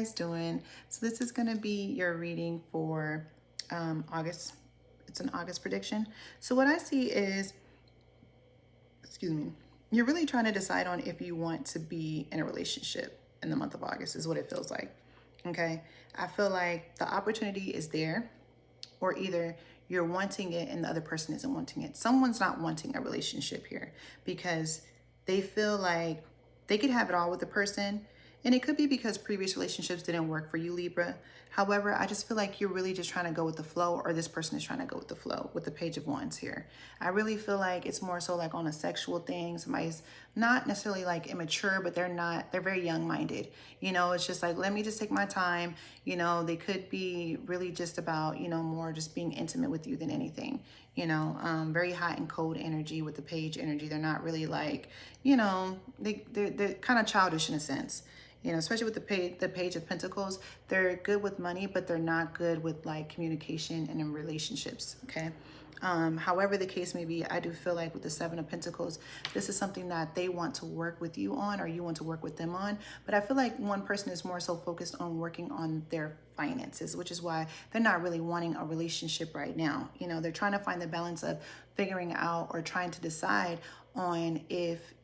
guys doing? So this is going to be your reading for August. It's an August prediction. So what I see is, excuse me, you're really trying to decide on if you want to be in a relationship in the month of August is what it feels like. Okay. I feel like the opportunity is there, or either you're wanting it and the other person isn't wanting it. Someone's not wanting a relationship here because they feel like they could have it all with the person. And it could be because previous relationships didn't work for you, Libra. However, I just feel like you're really just trying to go with the flow, or this person is trying to go with the flow with the Page of Wands here. I really feel like it's more so like on a sexual thing. Somebody's not necessarily like immature, but they're very young-minded. You know, it's just like, let me just take my time. You know, they could be really just about, you know, more just being intimate with you than anything. You know, very hot and cold energy with the Page energy. They're not really like, you know, they're kind of childish in a sense. You know, especially with the Page of Pentacles, they're good with money, but they're not good with like communication and in relationships. Okay. However the case may be, I do feel like with the Seven of Pentacles, this is something that they want to work with you on, or you want to work with them on. But I feel like one person is more so focused on working on their finances, which is why they're not really wanting a relationship right now. You know, they're trying to find the balance of figuring out or trying to decide on if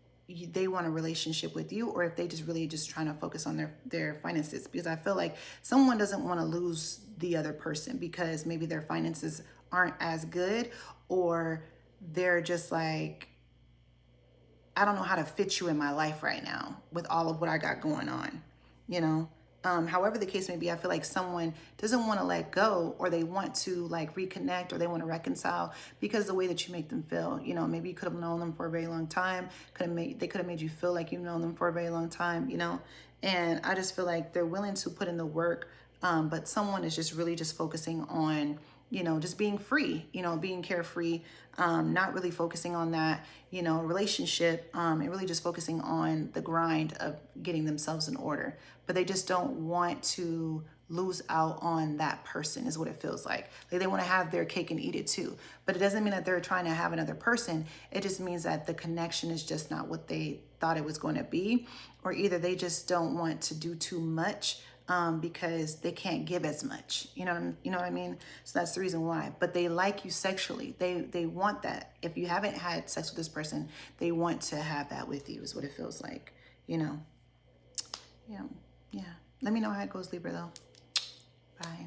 they want a relationship with you, or if they just really just trying to focus on their finances. Because I feel like someone doesn't want to lose the other person because maybe their finances aren't as good, or they're just like, I don't know how to fit you in my life right now with all of what I got going on, you know. However the case may be, I feel like someone doesn't want to let go, or they want to like reconnect, or they want to reconcile because the way that you make them feel. You know, maybe you could have known them for a very long time. They could have made you feel like you've known them for a very long time, you know. And I just feel like they're willing to put in the work, but someone is just really just focusing on, you know, just being free, you know, being carefree, not really focusing on that, you know, relationship, and really just focusing on the grind of getting themselves in order. But they just don't want to lose out on that person is what it feels like. Like they want to have their cake and eat it too. But it doesn't mean that they're trying to have another person. It just means that the connection is just not what they thought it was going to be, or either they just don't want to do too much, because they can't give as much, you know what I mean? So that's the reason why. But they like you sexually. They want that. If you haven't had sex with this person, they want to have that with you is what it feels like, you know? Yeah. Let me know how it goes, Libra, though. Bye.